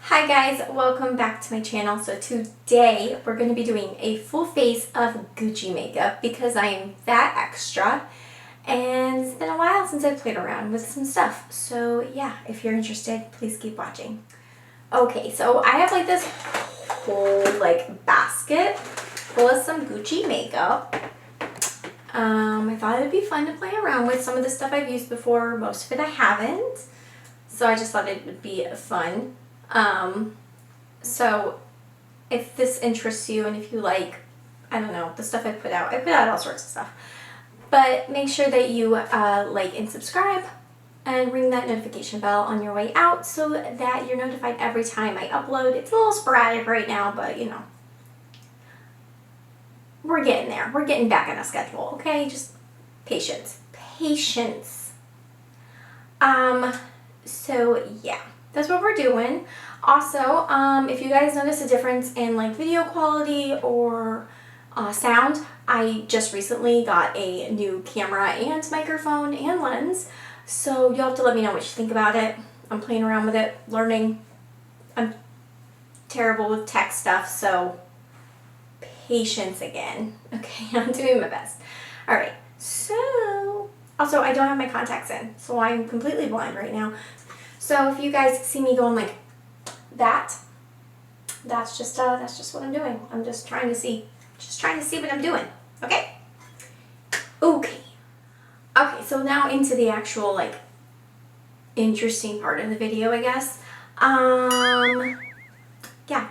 Hi guys, welcome back to my channel. So today we're going to be doing a full face of Gucci makeup because I am that extra and it's been a while since I've played around with some stuff. So yeah, if you're interested, please keep watching. Okay, so I have like this whole basket full of some Gucci makeup. I thought it'd be fun to play around with. Some of the stuff I've used before, most of it I haven't. So I just thought it would be fun. So if this interests you and if you like, I don't know, the stuff I put out all sorts of stuff. But make sure that you like and subscribe and ring that notification bell on your way out so that you're notified every time I upload. It's a little sporadic right now, but you know, we're getting there. We're getting back on a schedule, okay? Just patience. Patience. So yeah, that's what we're doing. Also, if you guys notice a difference in like video quality or sound, I just recently got a new camera and microphone and lens. So you'll have to let me know what you think about it. I'm playing around with it, learning. I'm terrible with tech stuff, so patience again. Okay, I'm doing my best. All right, so also I don't have my contacts in, so I'm completely blind right now. So if you guys see me going like that, that's just what I'm doing. I'm just trying to see what I'm doing. Okay. Okay, so now into the actual like interesting part of the video, I guess. Yeah.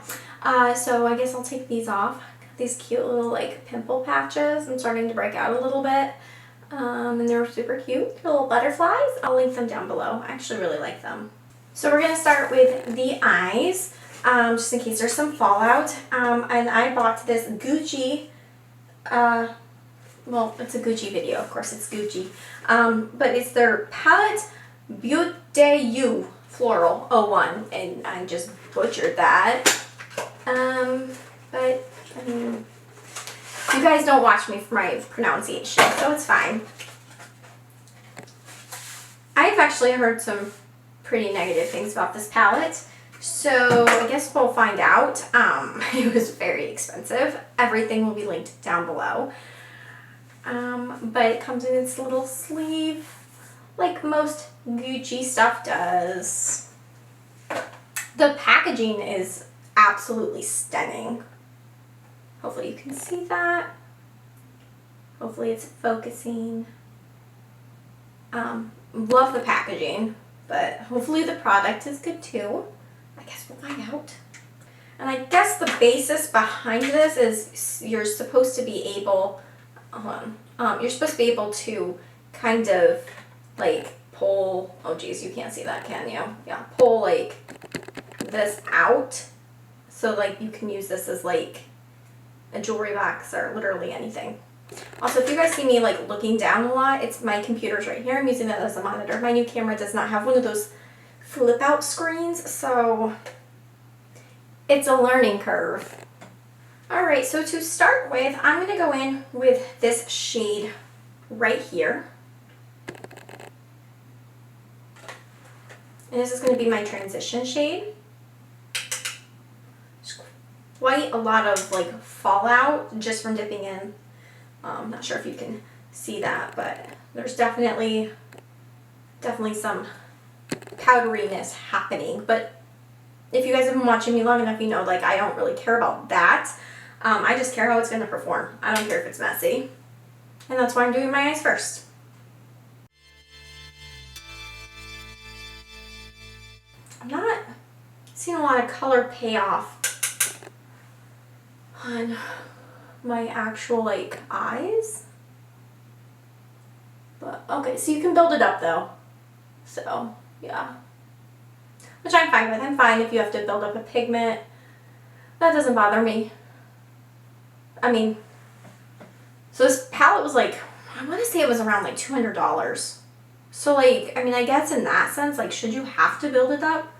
So I guess I'll take these off. Got these cute little like pimple patches. I'm starting to break out a little bit. And they're super cute. They're little butterflies. I'll link them down below. I actually really like them. So we're going to start with the eyes, just in case there's some fallout. And I bought this Gucci, well, it's a Gucci video, of course it's Gucci. But it's their Palette Beauté You Floral 01, and I just butchered that. But, I mean, you guys don't watch me for my pronunciation, so it's fine. I've actually heard some pretty negative things about this palette, so I guess we'll find out. It was very expensive. Everything will be linked down below. But it comes in its little sleeve, like most Gucci stuff does. The packaging is absolutely stunning. Hopefully you can see that. Hopefully it's focusing. Love the packaging, but hopefully the product is good too. I guess we'll find out. And I guess the basis behind this is you're supposed to be able, you're supposed to be able to kind of like pull, oh geez, you can't see that, can you? Yeah, pull like this out. So like you can use this as like a jewelry box or literally anything. Also, if you guys see me like looking down a lot, it's my computer's right here. I'm using that as a monitor. My new camera does not have one of those flip out screens, so it's a learning curve. Alright, so to start with, I'm going to go in with this shade right here. And this is going to be my transition shade. There's quite a lot of like fallout just from dipping in. Not sure if you can see that, but there's definitely some powderiness happening. But if you guys have been watching me long enough, you know like I don't really care about that. I just care how it's going to perform. I don't care if it's messy. And that's why I'm doing my eyes first. I'm not seeing a lot of color payoff on my actual like eyes, but okay, so you can build it up though, so yeah, which I'm fine with. I'm fine if you have to build up a pigment. That doesn't bother me. I mean, so this palette was like, I want to say it was around like $200. So like, I mean, I guess in that sense, like, should you have to build it up?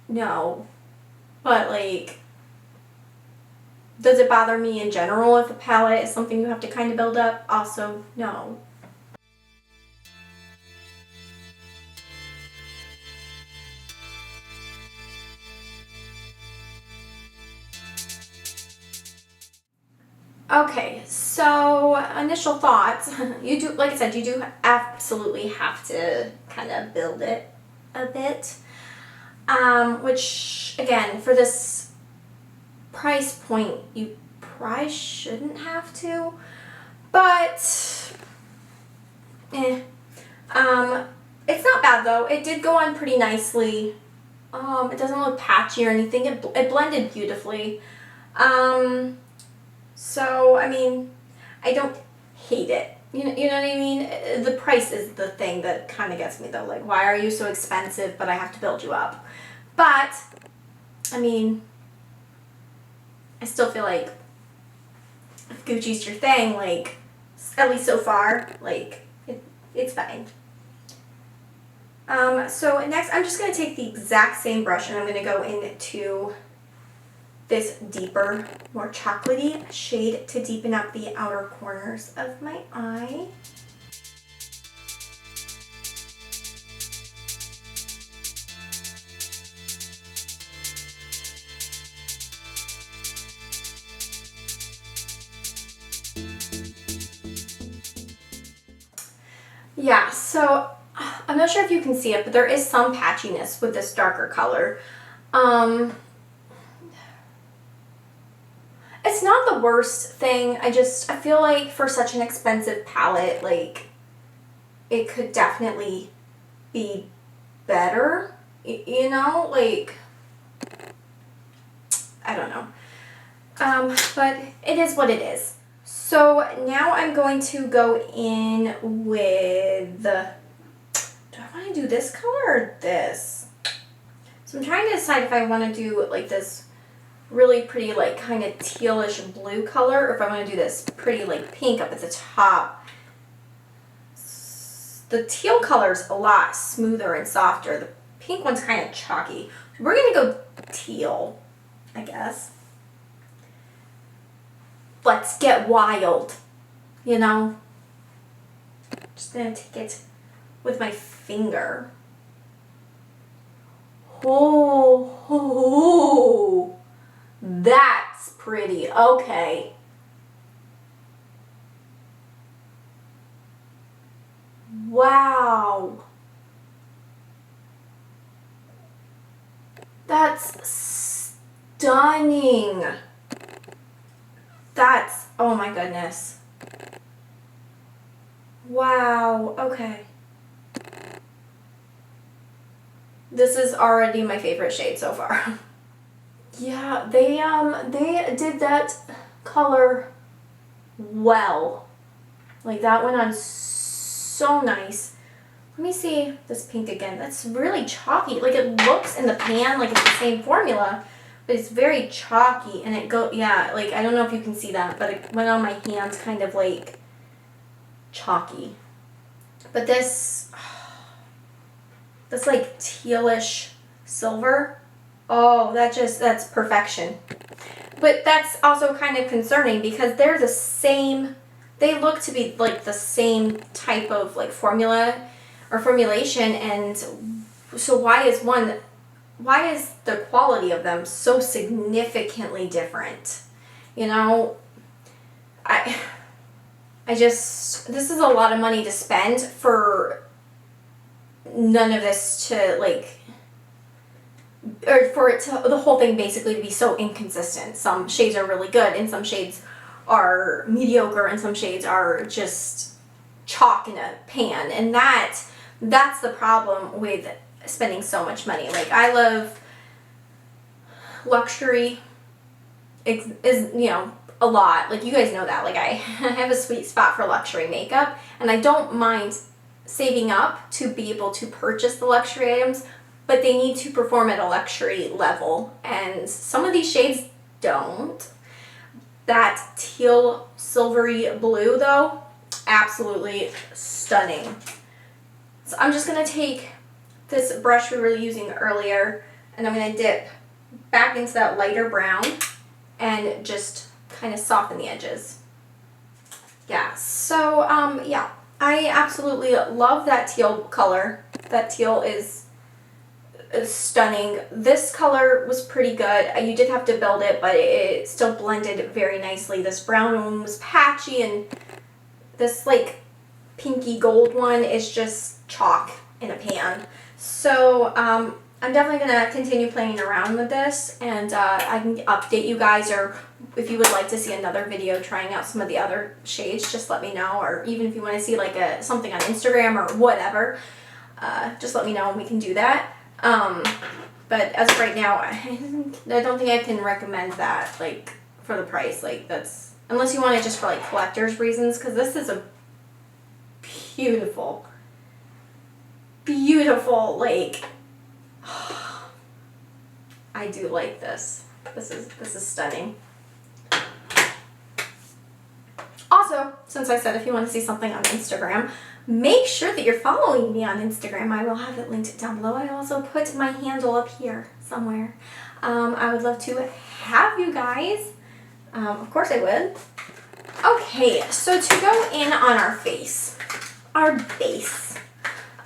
No, but like, does it bother me in general if a palette is something you have to kind of build up? Also, no. Okay, so initial thoughts. You do, like I said, you do absolutely have to kind of build it a bit. Which, again, for this price point, you probably shouldn't have to. But, it's not bad though. It did go on pretty nicely. It doesn't look patchy or anything. It blended beautifully. So, I mean, I don't hate it. You know what I mean? The price is the thing that kind of gets me though. Like, why are you so expensive, but I have to build you up? But, I mean, I still feel like if Gucci's your thing, like, at least so far, like, it's fine. So next, I'm just going to take the exact same brush and I'm going to go into this deeper, more chocolatey shade to deepen up the outer corners of my eye. Yeah, so I'm not sure if you can see it, but there is some patchiness with this darker color. It's not the worst thing. I feel like for such an expensive palette, like, it could definitely be better, you know, like, I don't know. But it is what it is. So now I'm going to go in with do I want to do this color or this? So I'm trying to decide if I want to do like this really pretty, like, kind of tealish blue color, or if I want to do this pretty, like, pink up at the top. The teal color's a lot smoother and softer. The pink one's kind of chalky. We're going to go teal, I guess. Let's get wild, you know? Just going to take it with my finger. Oh, that's pretty. Okay. Wow. That's stunning. That's, oh my goodness. Wow, okay. This is already my favorite shade so far. Yeah, they did that color well. Like, that went on so nice. Let me see this pink again. That's really chalky. Like, it looks in the pan like it's the same formula, but it's very chalky, and yeah, like, I don't know if you can see that, but it went on my hands kind of like chalky. But this like tealish silver, oh, that's perfection. But that's also kind of concerning because they're the same, they look to be like the same type of like formula or formulation, and so why is the quality of them so significantly different? You know, this is a lot of money to spend for none of this to, like, or for it to, the whole thing basically to be so inconsistent. Some shades are really good and some shades are mediocre and some shades are just chalk in a pan, and that's the problem with spending so much money. Like, I love luxury is, you know, a lot. Like, you guys know that. Like, I have a sweet spot for luxury makeup, and I don't mind saving up to be able to purchase the luxury items, but they need to perform at a luxury level, and some of these shades don't. That teal silvery blue though, absolutely stunning. So I'm just going to take this brush we were using earlier, and I'm going to dip back into that lighter brown and just kind of soften the edges. Yeah, so yeah, I absolutely love that teal color. That teal is stunning. This color was pretty good. You did have to build it, but it still blended very nicely. This brown one was patchy, and this like pinky gold one is just chalk in a pan. So I'm definitely going to continue playing around with this, and I can update you guys, or if you would like to see another video trying out some of the other shades, just let me know, or even if you want to see like something on Instagram or whatever, just let me know and we can do that. But as of right now, I don't think I can recommend that, like, for the price. Like, that's, unless you want it just for, like, collector's reasons, because this is a beautiful, beautiful, like, I do like this. This is stunning. Also, since I said if you want to see something on Instagram, make sure that you're following me on Instagram. I will have it linked down below. I also put my handle up here somewhere. I would love to have you guys. Of course I would. Okay, so to go in on our face, our base,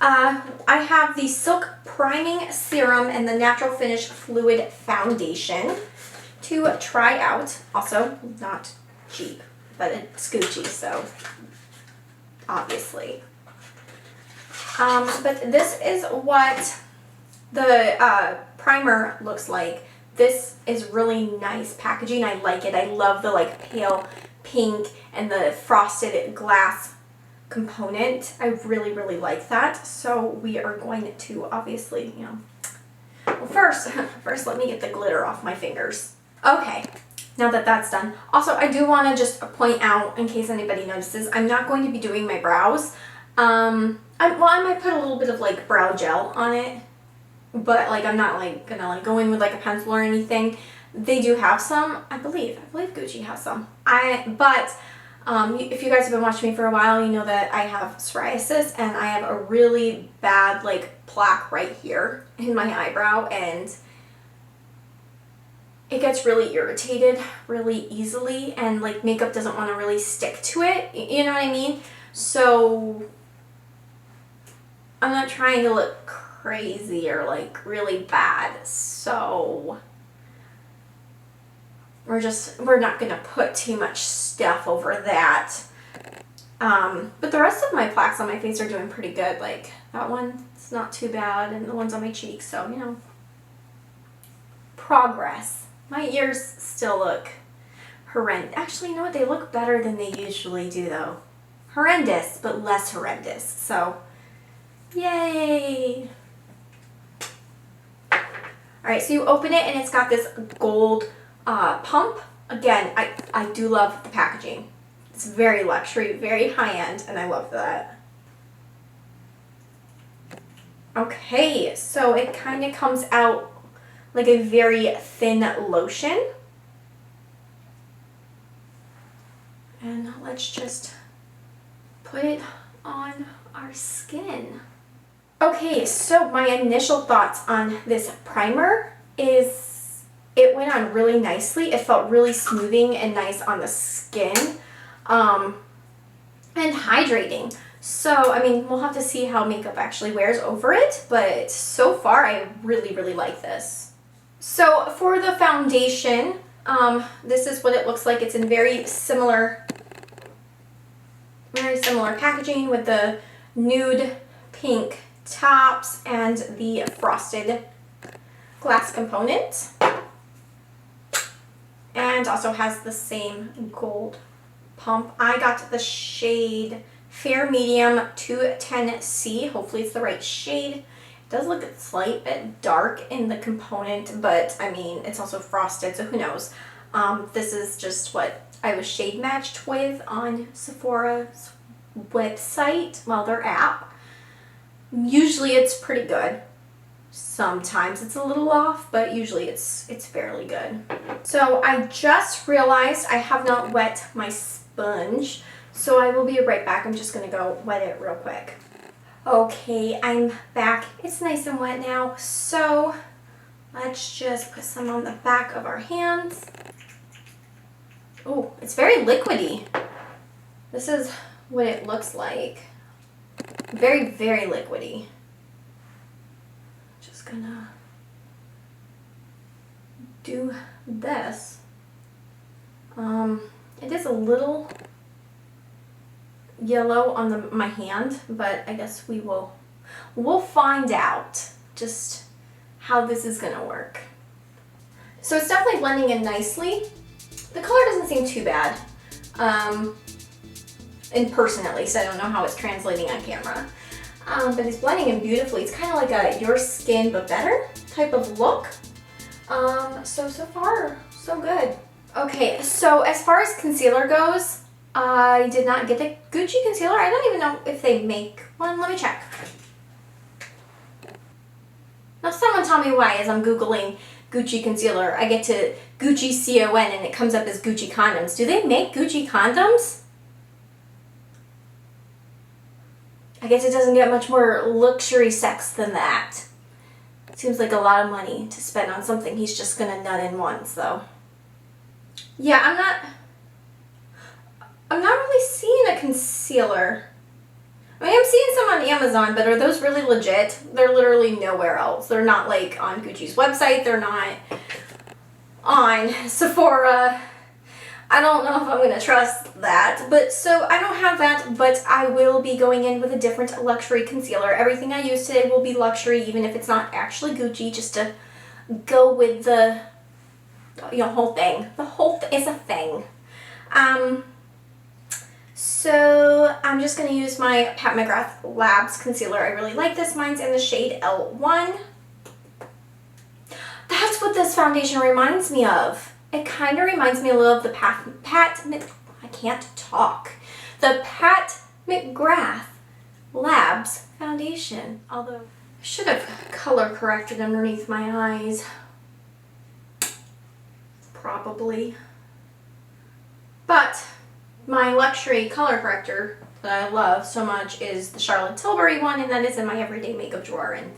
I have the Silk Priming Serum and the Natural Finish Fluid Foundation to try out. Also, not cheap, but it's Gucci, so obviously. But this is what the primer looks like. This is really nice packaging. I like it. I love the like pale pink and the frosted glass component. I really, really like that. So we are going to obviously, you know, well, first let me get the glitter off my fingers. Okay, now that that's done. Also, I do want to just point out, in case anybody notices, I'm not going to be doing my brows. I might put a little bit of like brow gel on it, but like I'm not like gonna like go in with like a pencil or anything. They do have some, I believe Gucci has some. If you guys have been watching me for a while, you know that I have psoriasis and I have a really bad like plaque right here in my eyebrow, and it gets really irritated really easily, and like makeup doesn't want to really stick to it, you know what I mean? So I'm not trying to look crazy or like really bad, so we're not gonna put too much stuff over that. But the rest of my plaques on my face are doing pretty good. Like that one, it's not too bad, and the ones on my cheeks, so you know, progress. My ears still look horrendous. Actually, you know what? They look better than they usually do, though. Horrendous, but less horrendous. So, yay! Alright, so you open it, and it's got this gold pump. Again, I do love the packaging. It's very luxury, very high-end, and I love that. Okay, so it kind of comes out like a very thin lotion. And let's just put it on our skin. Okay, so my initial thoughts on this primer is it went on really nicely. It felt really smoothing and nice on the skin, and hydrating. So, I mean, we'll have to see how makeup actually wears over it, but so far I really, really like this. So for the foundation, this is what it looks like. It's in very similar packaging with the nude pink tops and the frosted glass component. And also has the same gold pump. I got the shade Fair Medium 210C. Hopefully it's the right shade. It does look a slight bit dark in the component, but I mean, it's also frosted, so who knows. This is just what I was shade matched with on Sephora's website, well, their app. Usually it's pretty good. Sometimes it's a little off, but usually it's fairly good. So I just realized I have not wet my sponge, so I will be right back. I'm just gonna go wet it real quick. Okay, I'm back. It's nice and wet now, so let's just put some on the back of our hands. Oh, it's very liquidy. This is what it looks like. Very, very liquidy. Just gonna do this. It is a little yellow on my hand, but I guess we'll find out just how this is gonna work. So it's definitely blending in nicely. The color doesn't seem too bad. In person at least, I don't know how it's translating on camera. But it's blending in beautifully. It's kind of like a your skin but better type of look. So far, so good. Okay, so as far as concealer goes, I did not get the Gucci concealer. I don't even know if they make one. Let me check. Now someone tell me why as I'm Googling Gucci concealer, I get to Gucci CON and it comes up as Gucci condoms. Do they make Gucci condoms? I guess it doesn't get much more luxury sex than that. Seems like a lot of money to spend on something he's just gonna nut in once, though. Yeah, I'm not really seeing a concealer. I mean, I'm seeing some on Amazon, but are those really legit? They're literally nowhere else. They're not like on Gucci's website. They're not on Sephora. I don't know if I'm going to trust that, but so I don't have that, but I will be going in with a different luxury concealer. Everything I use today will be luxury, even if it's not actually Gucci, just to go with the, whole thing. The whole is a thing. So I'm just going to use my Pat McGrath Labs concealer. I really like this. Mine's in the shade L1. That's what this foundation reminds me of. It kind of reminds me a little of the Pat McGrath Labs foundation. Although I should have color corrected underneath my eyes. Probably. But my luxury color corrector that I love so much is the Charlotte Tilbury one, and that is in my everyday makeup drawer, and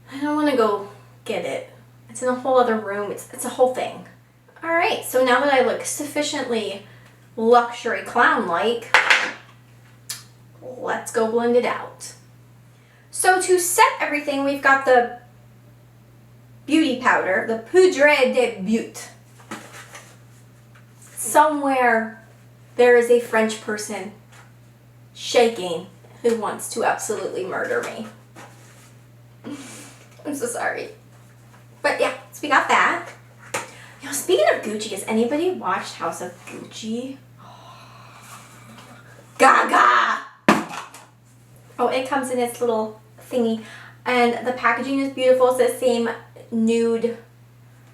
I don't want to go get it. It's in a whole other room. It's a whole thing. Alright, so now that I look sufficiently luxury clown-like, let's go blend it out. So to set everything, we've got the beauty powder, the Poudre de Beauté. Somewhere there is a French person shaking who wants to absolutely murder me. I'm so sorry. But yeah, so we got that. Speaking of Gucci, has anybody watched House of Gucci? Gaga! Oh, it comes in its little thingy. And the packaging is beautiful. It's the same nude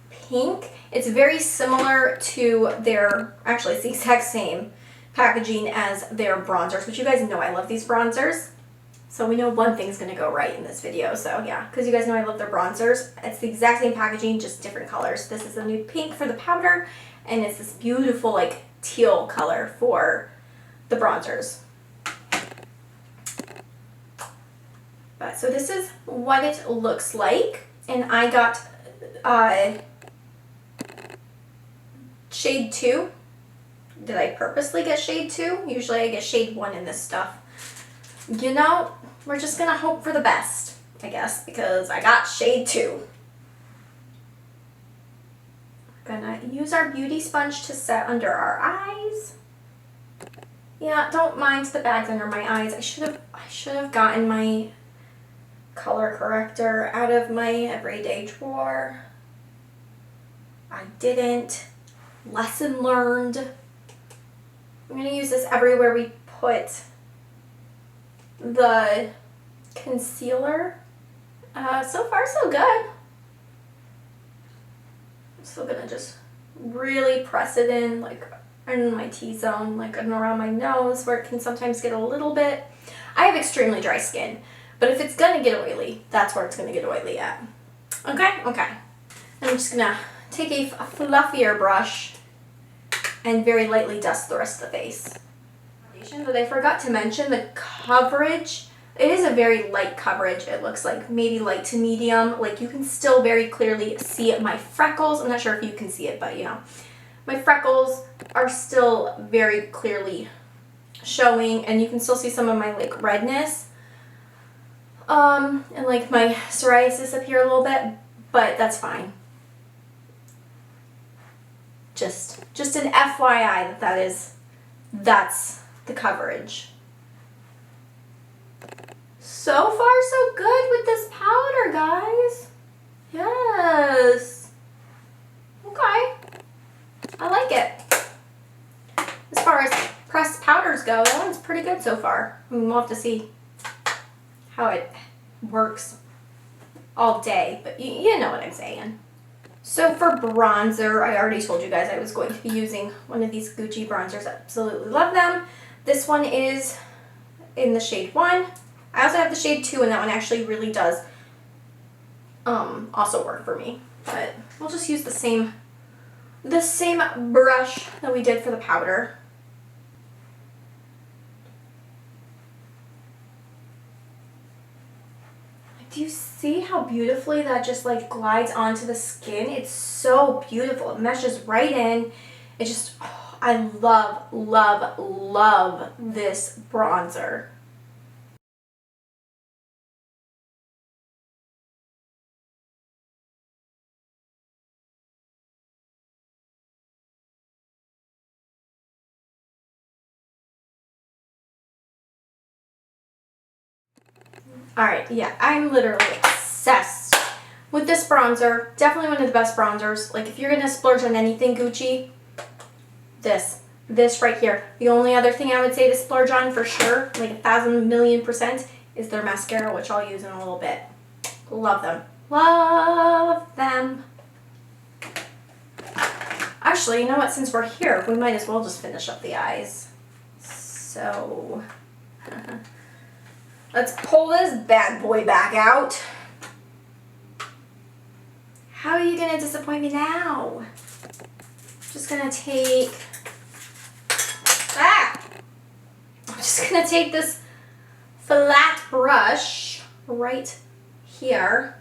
pink. It's very similar to their, actually it's the exact same packaging as their bronzers, which you guys know I love these bronzers. So we know one thing's going to go right in this video. So yeah, because you guys know I love their bronzers. It's the exact same packaging, just different colors. This is a nude pink for the powder, and it's this beautiful like teal color for the bronzers. But so this is what it looks like, and I got shade 2. Did I purposely get shade 2? Usually I get shade 1 in this stuff. You know, we're just gonna hope for the best, I guess, because I got shade 2. Gonna use our beauty sponge to set under our eyes. Yeah, don't mind the bags under my eyes. I should have gotten my color corrector out of my everyday drawer. I didn't. Lesson learned. I'm gonna use this everywhere we put the concealer. So far so good. I'm still gonna just really press it in, like in my T-zone, like and around my nose where it can sometimes get a little bit. I have extremely dry skin, but if it's gonna get oily, that's where it's gonna get oily at. Okay? Okay. I'm just gonna take a fluffier brush and very lightly dust the rest of the face. But I forgot to mention the coverage. It is a very light coverage. It looks like maybe light to medium. Like you can still very clearly see my freckles. I'm not sure if you can see it, but you know, my freckles are still very clearly showing, and you can still see some of my like redness. And like my psoriasis up here a little bit, but that's fine. Just an FYI that's the coverage. So far so good with this powder, guys. Yes. Okay. I like it. As far as pressed powders go, that one's pretty good so far. I mean, we'll have to see how it works all day, but you know what I'm saying. So for bronzer, I already told you guys I was going to be using one of these Gucci bronzers. I absolutely love them. This one is in the shade 1. I also have the shade 2, and that one actually really does also work for me. But we'll just use the same brush that we did for the powder. Do you see how beautifully that just like glides onto the skin? It's so beautiful. It meshes right in. It just, oh, I love, love, love this bronzer. Alright, yeah, I'm literally obsessed with this bronzer. Definitely one of the best bronzers. Like, if you're going to splurge on anything Gucci, this right here. The only other thing I would say to splurge on for sure, like 1,000,000,000%, is their mascara, which I'll use in a little bit. Love them. Love them. Actually, you know what? Since we're here, we might as well just finish up the eyes. So... let's pull this bad boy back out. How are you going to disappoint me now? Just going to take... I'm just going to take this flat brush right here.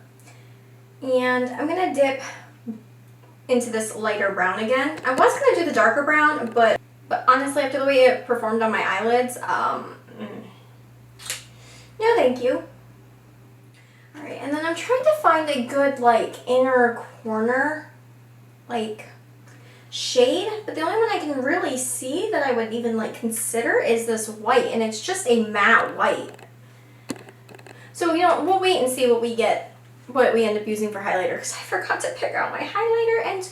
And I'm going to dip into this lighter brown again. I was going to do the darker brown, but honestly, after the way it performed on my eyelids, no thank you. Alright, and then I'm trying to find a good, like, inner corner, like, shade. But the only one I can really see that I would even, like, consider is this white. And it's just a matte white. So, you know, we'll wait and see what we get, what we end up using for highlighter. Because I forgot to pick out my highlighter, and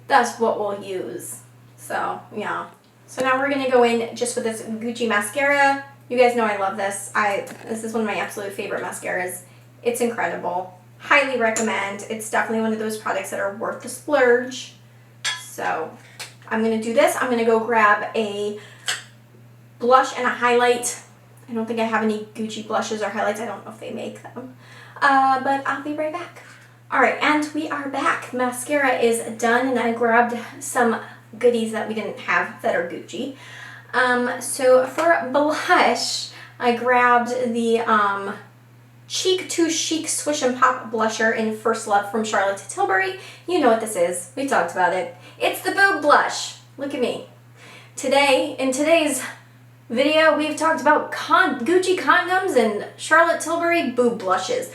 that's what we'll use. So, yeah. So now we're going to go in just with this Gucci mascara. You guys know I love this. This is one of my absolute favorite mascaras. It's incredible. Highly recommend. It's definitely one of those products that are worth the splurge. So I'm going to do this. I'm going to go grab a blush and a highlight. I don't think I have any Gucci blushes or highlights. I don't know if they make them. But I'll be right back. Alright, and we are back. Mascara is done, and I grabbed some goodies that we didn't have that are Gucci. So for blush, I grabbed the Cheek Too Chic Swish and Pop blusher in First Love from Charlotte Tilbury. You know what this is. We talked about it. It's the boob blush. Look at me. In today's video, we've talked about Gucci condoms and Charlotte Tilbury boob blushes.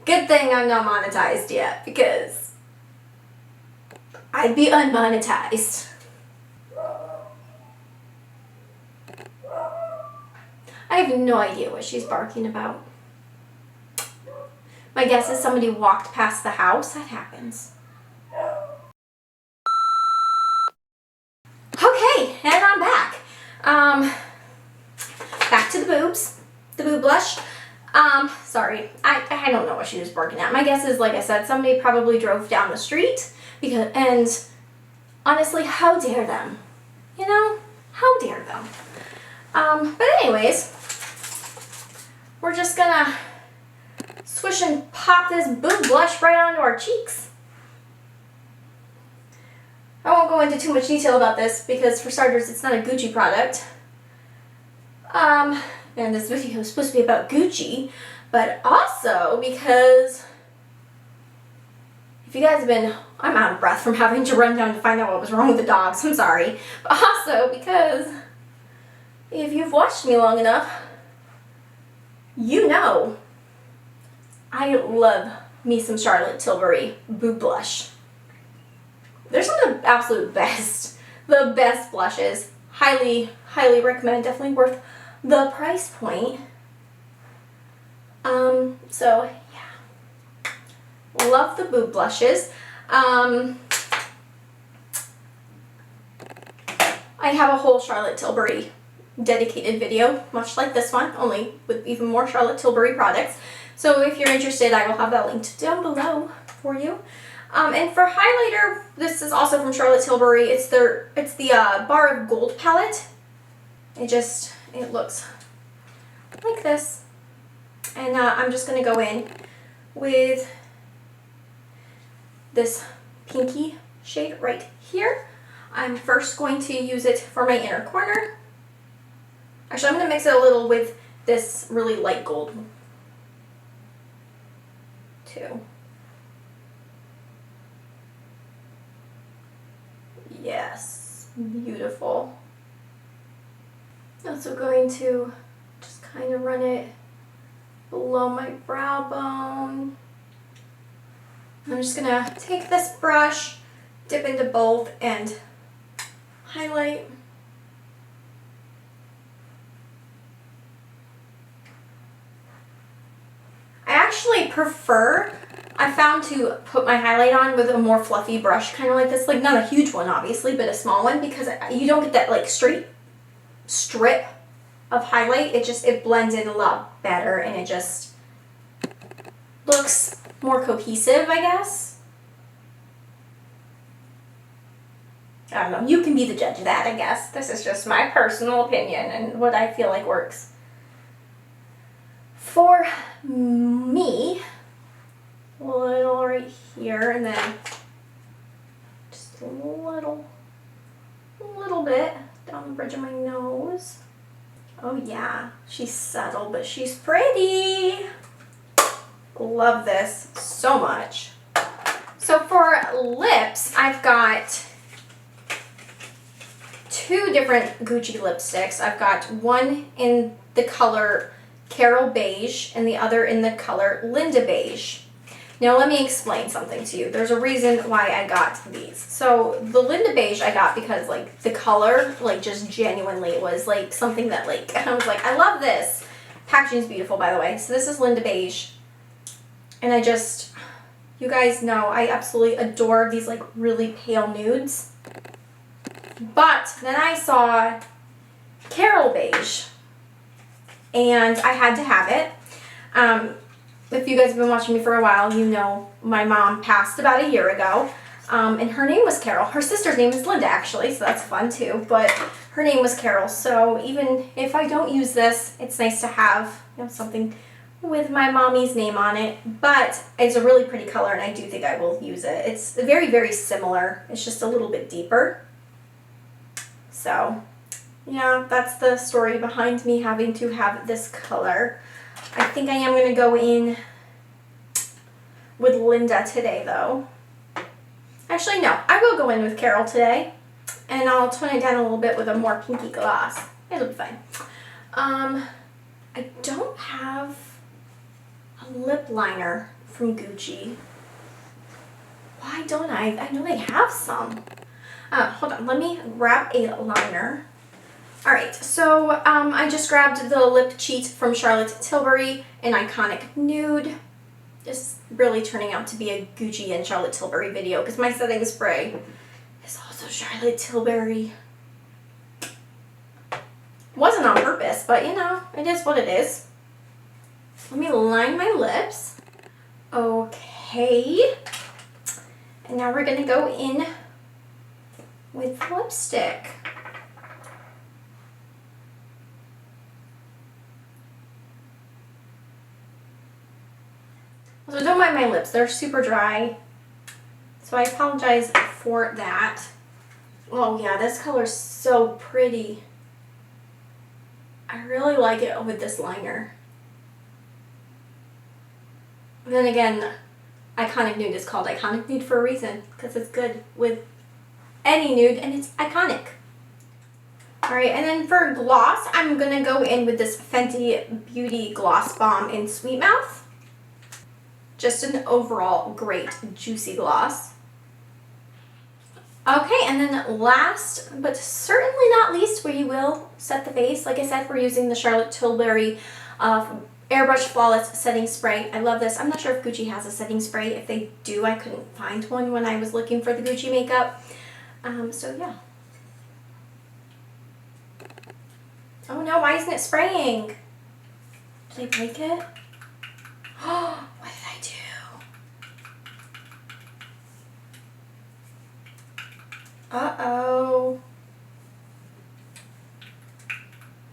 Good thing I'm not monetized yet, because I'd be unmonetized. I have no idea what she's barking about. My guess is somebody walked past the house. That happens. Okay, and I'm back. Back to the boobs. The boob blush. Sorry. I don't know what she was barking at. My guess is, like I said, somebody probably drove down the street, and honestly, how dare them? You know? How dare them? But anyways, we're just gonna swish and pop this boob blush right onto our cheeks. I won't go into too much detail about this because, for starters, it's not a Gucci product. And this video is supposed to be about Gucci, but also because if you guys have been, I'm out of breath from having to run down to find out what was wrong with the dogs, I'm sorry. But also because if you've watched me long enough, you know I love me some Charlotte Tilbury boob blush. They're some of the absolute best, the best blushes. Highly, highly recommend. Definitely worth the price point. So yeah, love the boob blushes. I have a whole Charlotte Tilbury dedicated video, much like this one, only with even more Charlotte Tilbury products. So if you're interested, I will have that linked down below for you. And for highlighter, this is also from Charlotte Tilbury. It's the Bar of Gold palette. It looks like this. And I'm just going to go in with this pinky shade right here. I'm first going to use it for my inner corner. Actually, I'm going to mix it a little with this really light gold too. Yes, beautiful. Also going to just kind of run it below my brow bone. I'm just gonna take this brush, dip into both, and highlight. I actually prefer, I found to put my highlight on with a more fluffy brush, kind of like this, like not a huge one obviously, but a small one, because you don't get that like straight strip of highlight. It blends in a lot better, and it just looks more cohesive, I guess. I don't know, you can be the judge of that, I guess. This is just my personal opinion and what I feel like works. For me, a little right here, and then just a little bit down the bridge of my nose. Oh yeah, she's subtle, but she's pretty. Love this so much. So for lips, I've got two different Gucci lipsticks. I've got one in the color Carol Beige and the other in the color Linda Beige. Now let me explain something to you. There's a reason why I got these. So the Linda Beige I got because like the color, like just genuinely was like something that like, I was like, I love this. Packaging is beautiful, by the way. So this is Linda Beige. And you guys know I absolutely adore these like really pale nudes. But then I saw Carol Beige and I had to have it. If you guys have been watching me for a while, you know my mom passed about a year ago, and her name was Carol. Her sister's name is Linda, actually, so that's fun too, but her name was Carol, so even if I don't use this, it's nice to have, you know, something with my mommy's name on it, but it's a really pretty color, and I do think I will use it. It's very, very similar. It's just a little bit deeper. So, yeah, that's the story behind me having to have this color. I think I am going to go in with Linda today, though. Actually, no. I will go in with Carol today, and I'll tone it down a little bit with a more pinky gloss. It'll be fine. I don't have a lip liner from Gucci. Why don't I? I know they have some. Hold on. Let me grab a liner. Alright, so I just grabbed the Lip Cheat from Charlotte Tilbury, an iconic nude. This really turning out to be a Gucci and Charlotte Tilbury video because my setting spray is also Charlotte Tilbury. Wasn't on purpose, but you know, it is what it is. Let me line my lips. Okay. And now we're going to go in with lipstick. So don't mind my lips, they're super dry. So I apologize for that. Oh yeah, this color's so pretty. I really like it with this liner. But then again, Iconic Nude is called Iconic Nude for a reason, because it's good with any nude and it's iconic. Alright, and then for gloss, I'm going to go in with this Fenty Beauty Gloss Bomb in Sweet Mouth. Just an overall great juicy gloss. Okay, and then last but certainly not least, where you will set the face, like I said, we're using the Charlotte Tilbury Airbrush Flawless Setting Spray. I love this. I'm not sure if Gucci has a setting spray. If they do, I couldn't find one when I was looking for the Gucci makeup. So yeah. Oh no, why isn't it spraying? Did I break it? Oh, what did I do? Uh-oh.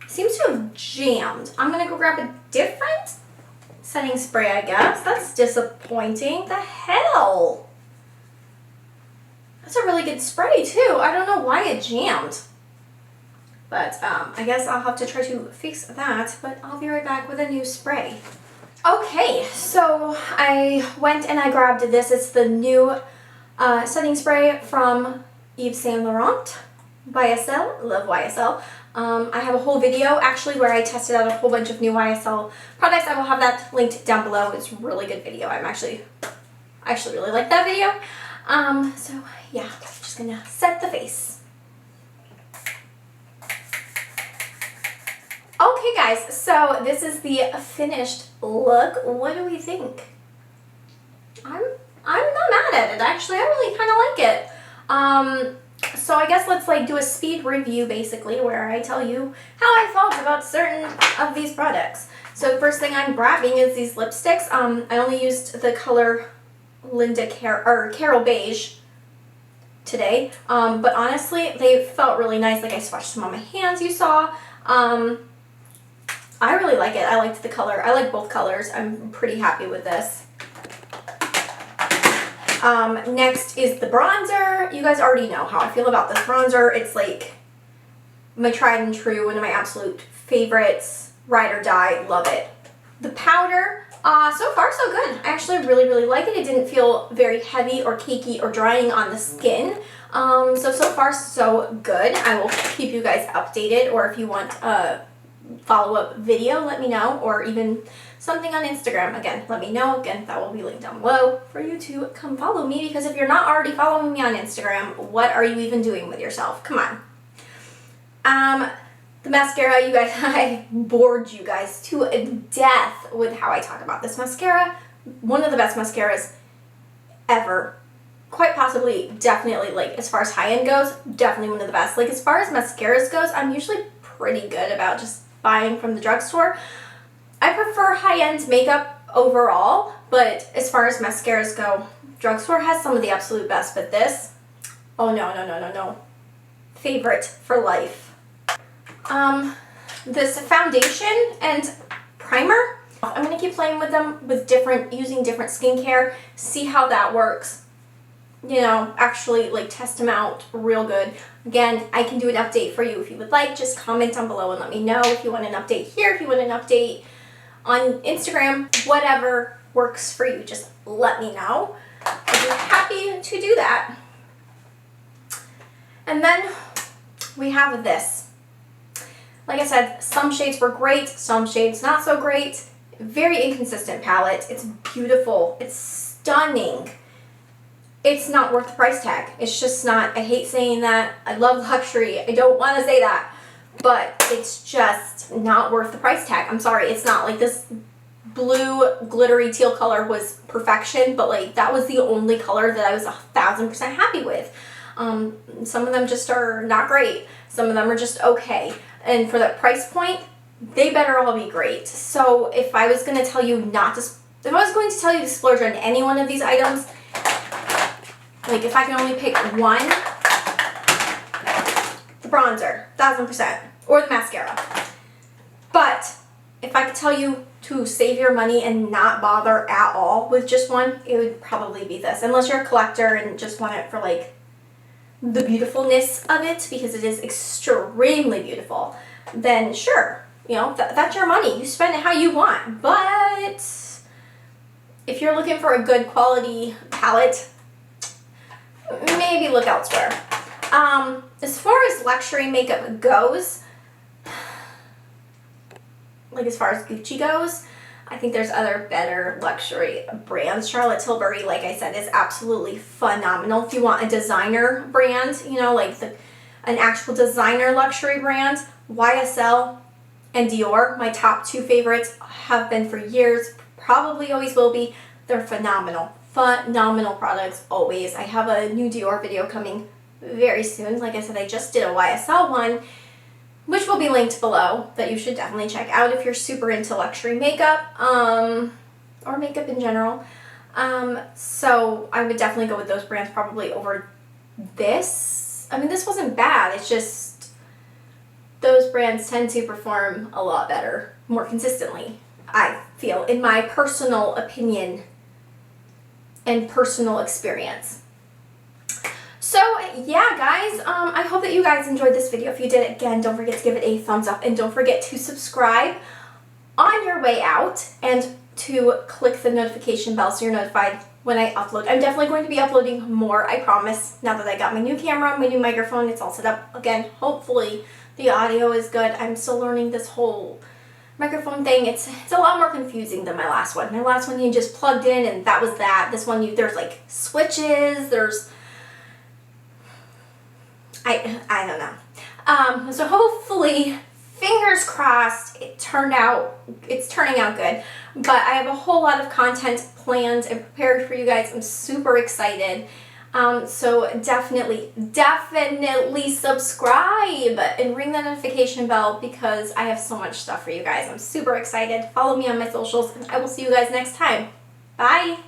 Seems to have jammed. I'm gonna go grab a different setting spray, I guess. That's disappointing. The hell? That's a really good spray too. I don't know why it jammed. But I guess I'll have to try to fix that, but I'll be right back with a new spray. Okay, so I went and I grabbed this. It's the new setting spray from Yves Saint Laurent, YSL, love YSL. I have a whole video actually where I tested out a whole bunch of new YSL products. I will have that linked down below. It's a really good video. I actually really like that video. So yeah, I'm just gonna set the face. Okay guys, so this is the finished look. What do we think? I'm not mad at it actually. I really kind of like it. So I guess let's like do a speed review basically where I tell you how I felt about certain of these products. So the first thing I'm grabbing is these lipsticks. I only used the color Carol Beige today. But honestly, they felt really nice. Like I swatched them on my hands, you saw. I really like it. I liked the color. I like both colors. I'm pretty happy with this. Next is the bronzer. You guys already know how I feel about this bronzer. It's like my tried and true, one of my absolute favorites. Ride or die, love it. The powder, so far so good. I actually really like it. It didn't feel very heavy or cakey or drying on the skin. So far so good. I will keep you guys updated, or if you want a follow-up video, let me know, or even something on Instagram, again, let me know. Again, that will be linked down below for you to come follow me, because if you're not already following me on Instagram, what are you even doing with yourself? Come on. The mascara, you guys, I bored you guys to death with how I talk about this mascara. One of the best mascaras ever. Quite possibly, definitely, like, as far as high-end goes, definitely one of the best. Like, as far as mascaras goes, I'm usually pretty good about just buying from the drugstore. I prefer high-end makeup overall, but as far as mascaras go, drugstore has some of the absolute best, but this, oh no. Favorite for life. This foundation and primer, I'm going to keep playing with them with using different skincare, see how that works. You know, actually like test them out real good. Again, I can do an update for you if you would like. Just comment down below and let me know if you want an update here, if you want an update on Instagram, whatever works for you. Just let me know. I'd be happy to do that. And then we have this. Like I said, some shades were great, some shades not so great. Very inconsistent palette. It's beautiful. It's stunning. It's not worth the price tag. It's just not. I hate saying that. I love luxury. I don't want to say that. But it's just not worth the price tag. I'm sorry. It's not. Like, this blue glittery teal color was perfection, but like that was the only color that I was 1000% happy with. Some of them just are not great. Some of them are just okay. And for that price point, they better all be great. So if I was going to tell you to splurge on any one of these items, like if I can only pick one, the bronzer, 1000%, or the mascara. But if I could tell you to save your money and not bother at all with just one, it would probably be this. Unless you're a collector and just want it for like the beautifulness of it, because it is extremely beautiful, then sure, you know, that's your money. You spend it how you want. But if you're looking for a good quality palette, maybe look elsewhere. As far as luxury makeup goes, like as far as Gucci goes, I think there's other better luxury brands. Charlotte Tilbury, like I said, is absolutely phenomenal. If you want a designer brand, you know, like an actual designer luxury brand, YSL and Dior, my top 2 favorites, have been for years, probably always will be. They're phenomenal. Phenomenal products always. I have a new Dior video coming very soon. Like I said, I just did a YSL one, which will be linked below, that you should definitely check out if you're super into luxury makeup, or makeup in general. So I would definitely go with those brands probably over this. I mean, this wasn't bad. It's just those brands tend to perform a lot better, more consistently, I feel, in my personal opinion and personal experience. So yeah, guys, I hope that you guys enjoyed this video. If you did, again, don't forget to give it a thumbs up, and don't forget to subscribe on your way out and to click the notification bell so you're notified when I upload. I'm definitely going to be uploading more, I promise, now that I got my new camera, my new microphone, it's all set up. Again, hopefully the audio is good. I'm still learning this whole microphone thing. It's a lot more confusing than my last one. My last one, you just plugged in and that was that. This one, there's like switches, there's... I don't know. So hopefully, fingers crossed, it's turning out good. But I have a whole lot of content planned and prepared for you guys. I'm super excited. So definitely subscribe and ring the notification bell, because I have so much stuff for you guys. I'm super excited. Follow me on my socials, and I will see you guys next time. Bye!